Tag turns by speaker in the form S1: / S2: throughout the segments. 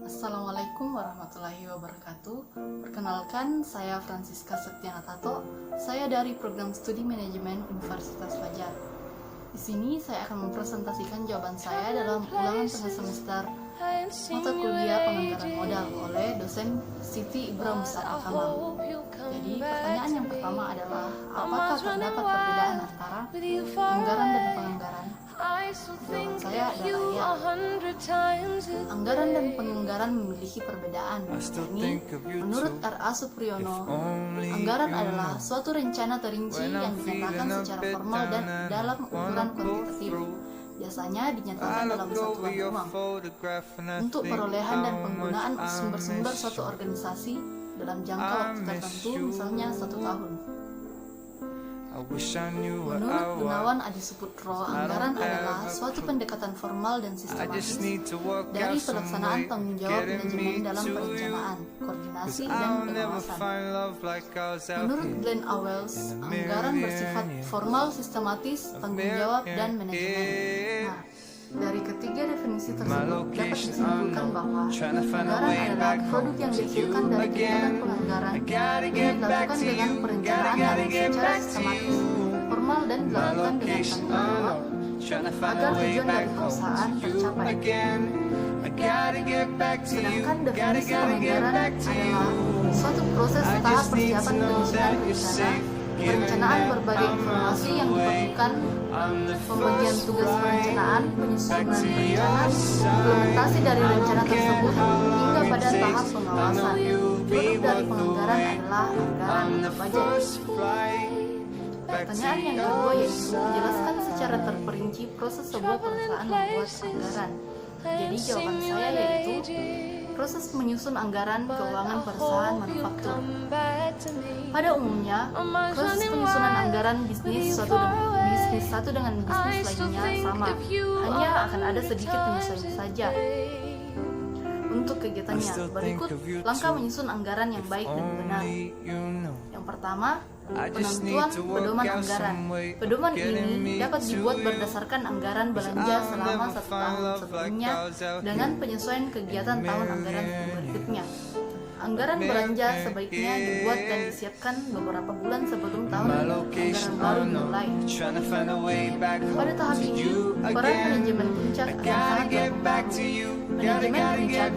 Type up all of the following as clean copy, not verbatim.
S1: Assalamualaikum warahmatullahi wabarakatuh. Perkenalkan, saya Francisca Septiana Tato. Saya dari Program Studi Manajemen Universitas Fajar. Di sini saya akan mempresentasikan jawaban saya dalam ulangan tengah semester mata kuliah penganggaran modal oleh dosen Siti Ibra Musa Al-Kamal. Jadi pertanyaan yang pertama adalah, apakah terdapat perbedaan antara anggaran dan penganggaran? Jawaban saya adalah ya. Anggaran dan penganggaran memiliki perbedaan. Yakni, menurut R.A. Supriyono, anggaran adalah suatu rencana terinci yang dinyatakan secara formal dan dalam ukuran kuantitatif. Biasanya dinyatakan dalam satuan uang untuk perolehan dan penggunaan sumber-sumber suatu organisasi dalam jangka waktu tertentu, misalnya 1 tahun. Menurut Gunawan Adi Suputro, anggaran adalah suatu pendekatan formal dan sistematis dari pelaksanaan tanggung jawab manajemen dalam perencanaan, koordinasi, dan pengawasan. Menurut Glenn Awells, anggaran bersifat formal, sistematis, tanggung jawab, dan manajemen. Nah, dari ketiga definisi tersebut dapat disimpulkan bahwa anggaran adalah produk yang dihasilkan dari kegiatan penganggaran yang dilakukan dengan perencanaan secara sistematis, formal, dan dilakukan dengan tanggung jawab agar tujuan dari perusahaan tercapai. Sedangkan definisi penganggaran adalah suatu proses tahap persiapan penyusunan rencana, perencanaan berbagai informasi yang diperlukan, pembagian tugas perencanaan, penyusunan rencana, implementasi dari rencana tersebut, hingga pada tahap pengawasan. Produk dari penganggaran adalah anggaran budget. Pertanyaan yang kedua yaitu, jelaskan secara terperinci proses sebuah perusahaan membuat anggaran. Jadi jawaban saya yaitu proses menyusun anggaran keuangan perusahaan manufaktur. Pada umumnya, proses penyusunan anggaran bisnis satu dengan bisnis lainnya sama, hanya akan ada sedikit penyesuaian saja. Untuk kegiatannya, berikut langkah menyusun anggaran yang baik dan benar. Yang pertama, penentuan pedoman anggaran. Pedoman ini dapat dibuat berdasarkan anggaran belanja selama 1 tahun sebelumnya dengan penyesuaian kegiatan tahun anggaran berikutnya. Anggaran belanja sebaiknya dibuat dan disiapkan beberapa bulan sebelum tahun anggaran baru dimulai. Pada tahap ini, peran manajemen puncak akan sangat berpengaruh. Manajemen puncak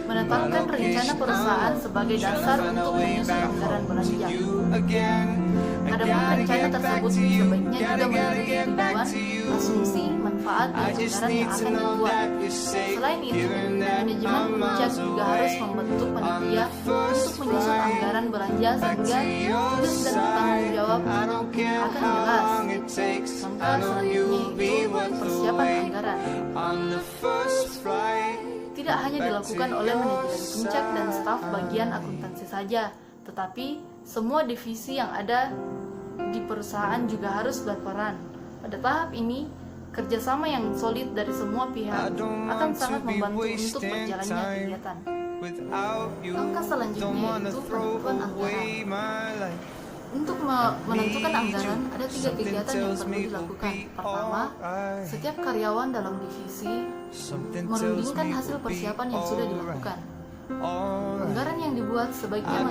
S1: menetapkan rencana perusahaan sebagai dasar untuk menyusun anggaran belanja. Adapun rencana tersebut sebaiknya juga memiliki tujuan, asumsi, manfaat, dan anggaran yang akan dibuat. Selain itu, manajemen puncak juga harus membentuk panitia untuk menyusun anggaran belanja sehingga tugas dan tanggung jawab akan jelas. Langkah selanjutnya yaitu persiapan anggaran. Tidak hanya dilakukan oleh manajemen puncak dan staf bagian akuntansi saja, tetapi semua divisi yang ada di perusahaan juga harus berperan. Pada tahap ini, kerjasama yang solid dari semua pihak akan sangat membantu untuk berjalannya kegiatan. Langkah selanjutnya yaitu penentuan anggaran. Untuk menentukan anggaran, ada 3 kegiatan yang perlu dilakukan. Pertama, setiap karyawan dalam divisi merundingkan hasil persiapan yang sudah dilakukan. Anggaran yang dibuat sebaiknya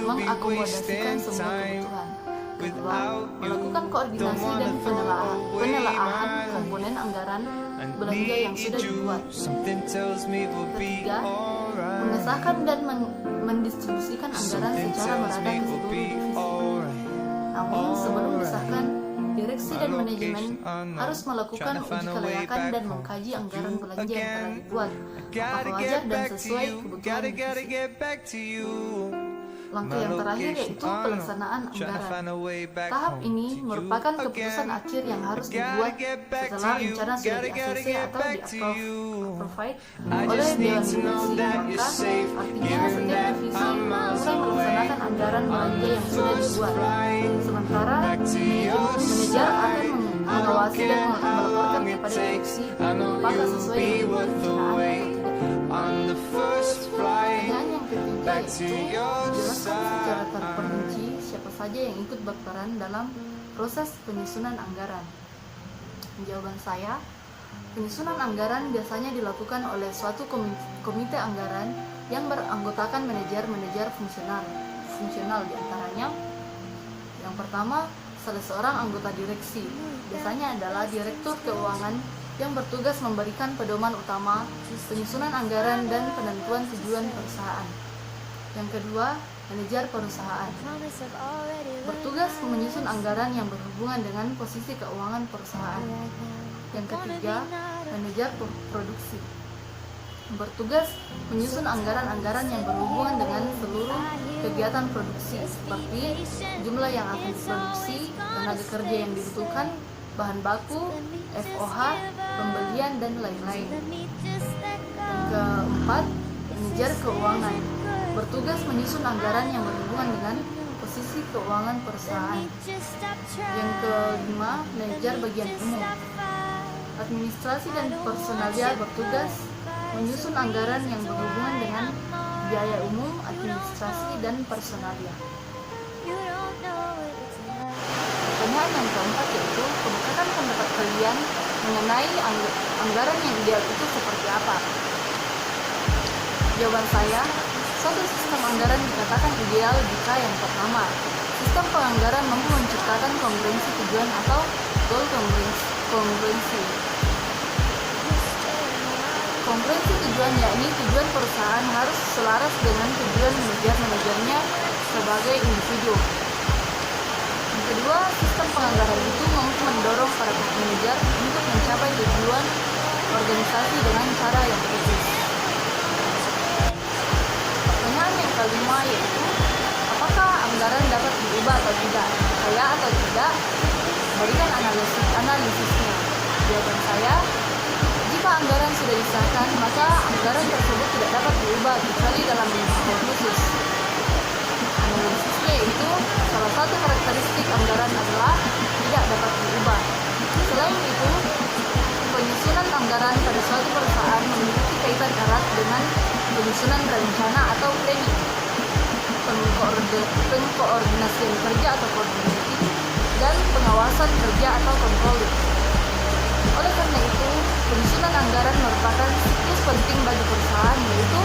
S1: mengakomodasikan semua kebutuhan. Kedua, melakukan koordinasi dan penelaahan komponen anggaran belanja yang sudah dibuat. Ketiga, mengesahkan dan mendistribusikan anggaran secara merata ke seluruh divisi. Namun sebelum disahkan, direksi dan manajemen harus melakukan uji kelayakan dan mengkaji anggaran belanja yang telah dibuat, apakah wajar dan sesuai kebutuhan divisi. Langkah yang terakhir yaitu pelaksanaan anggaran. Tahap ini merupakan keputusan akhir yang harus dibuat setelah rencana sudah di-ACC atau di-approve oleh Dewan Divisi. Maka artinya setiap divisi mulai melaksanakan anggaran belanja yang sudah dibuat. Sementara manajer akan mengawasi dan melaporkan kepada divisi apakah sesuai dengan perencanaan atau tidak. Pertanyaan yang ketiga yaitu, jelaskan secara terperinci siapa saja yang ikut berperan dalam proses penyusunan anggaran. Jawaban saya, Penyusunan anggaran biasanya dilakukan oleh suatu komite anggaran yang beranggotakan manajer-manajer fungsional diantaranya. Yang pertama, salah seorang anggota direksi, biasanya adalah direktur keuangan yang bertugas memberikan pedoman utama, penyusunan anggaran dan penentuan tujuan perusahaan. Yang kedua, manajer perusahaan, bertugas menyusun anggaran yang berhubungan dengan posisi keuangan perusahaan. Yang ketiga, manajer produksi, bertugas menyusun anggaran-anggaran yang berhubungan dengan seluruh kegiatan produksi, seperti jumlah yang akan diproduksi, tenaga kerja yang dibutuhkan, bahan baku, FOH, pembelian, dan lain-lain. Yang keempat, manajer keuangan, bertugas menyusun anggaran yang berhubungan dengan posisi keuangan perusahaan. Yang kelima, manajer bagian umum, administrasi dan personalia, bertugas menyusun anggaran yang berhubungan dengan biaya umum, administrasi, dan personalia. Pertanyaan yang keempat yaitu, kemukakan pendapat kalian mengenai anggaran yang ideal itu seperti apa? Jawaban saya, suatu sistem anggaran dikatakan ideal jika yang pertama, sistem penganggaran mampu menciptakan kongruensi tujuan atau goal kongruensi. Kongruensi tujuan yakni tujuan perusahaan harus selaras dengan tujuan manajer-manajernya sebagai individu. Yang kedua, sistem penganggaran itu mampu mendorong para manajer untuk mencapai tujuan organisasi dengan cara yang presis. Pertanyaan yang kelima yaitu, apakah anggaran dapat diubah atau tidak? Saya atau tidak? Berikan analisisnya. Jawaban saya, jika anggaran sudah disahkan, maka anggaran tersebut tidak dapat diubah kecuali dalam hal khusus. Analisisnya itu, salah satu karakteristik anggaran adalah tidak dapat diubah. Selain itu, penyusunan anggaran pada suatu perusahaan memiliki kaitan erat dengan penyusunan rencana atau planning, pengkoordinasian kerja atau koordinatif, dan pengawasan kerja atau controlling. Oleh karena itu, penyusunan anggaran merupakan siklus penting bagi perusahaan, yaitu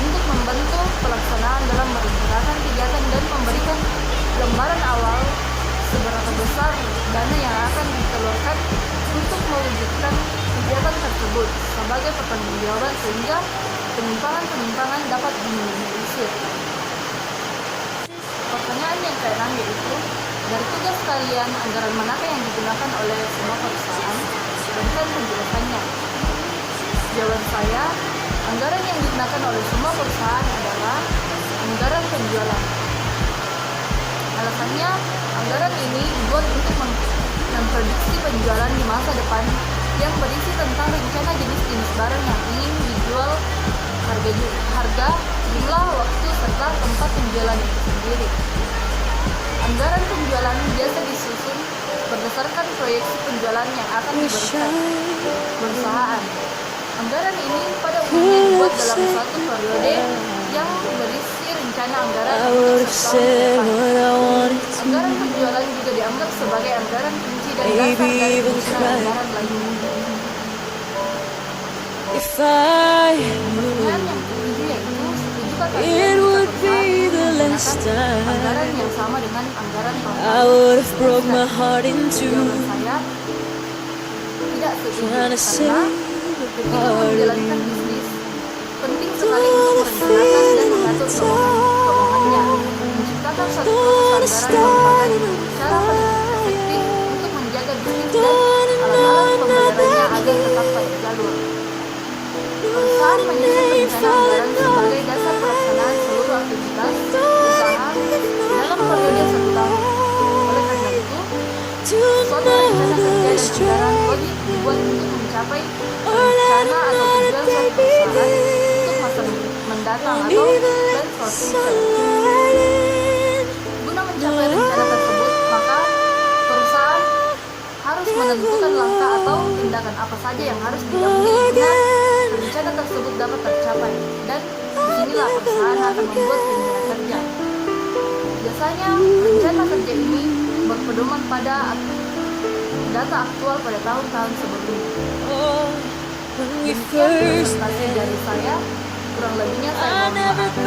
S1: untuk membantu pelaksanaan dalam merencanakan kegiatan dan memberikan gambaran awal seberapa besar dana yang akan dikeluarkan untuk mewujudkan kegiatan tersebut sebagai pertanggungjawaban sehingga penyimpangan dapat diminimalisir. Pertanyaan yang keenam yaitu, dari tugas kalian, anggaran manakah yang digunakan oleh semua perusahaan? Berikan penjelasannya. Jawaban saya, anggaran yang digunakan oleh semua perusahaan adalah anggaran penjualan. Alasannya, anggaran ini dibuat untuk memprediksi penjualan di masa depan yang berisi tentang rencana jenis-jenis barang yang ingin dijual, harga, jumlah, waktu, serta tempat penjualan itu sendiri. Anggaran penjualan biasa disusun berdasarkan proyeksi penjualan yang akan diberikan perusahaan. Anggaran ini pada umumnya dibuat dalam suatu periode yang berisi rencana anggaran untuk setahun ke depan. Anggaran penjualan juga dianggap sebagai anggaran kunci dan dasar dari penyusunan anggaran lainnya. Pertanyaan yang ketujuh yaitu, setujukah kalian jika perusahaan menggunakan anggaran yang sama dengan anggaran tahun lalu? Jawaban saya, tidak setuju, karena ketika menjalankan bisnis, penting sekali untuk merencanakan dan mengatur keuangannya. Menciptakan suatu proses anggaran merupakan cara paling efektif untuk menjaga bisnis dan alat-alat pembayarannya agar tetap pada jalur. Perusahaan menyusun rencana anggaran sebagai dasar pelaksanaan seluruh aktivitas usaha dalam periode 1 tahun. Oleh karena itu, suatu rencana kerja dan anggaran wajib dibuat untuk mencapai rencana atau tujuan suatu perusahaan untuk masa mendatang atau plan for future. Guna mencapai rencana tersebut, maka perusahaan harus menentukan langkah atau tindakan apa saja yang harus diambil guna rencana tersebut dapat tercapai, dan disinilah perusahaan akan membuat rencana kerja. Biasanya rencana kerja ini berpedoman pada data aktual pada tahun-tahun sebelumnya. Demikian presentasi dari saya, kurang lebihnya saya mohon maaf.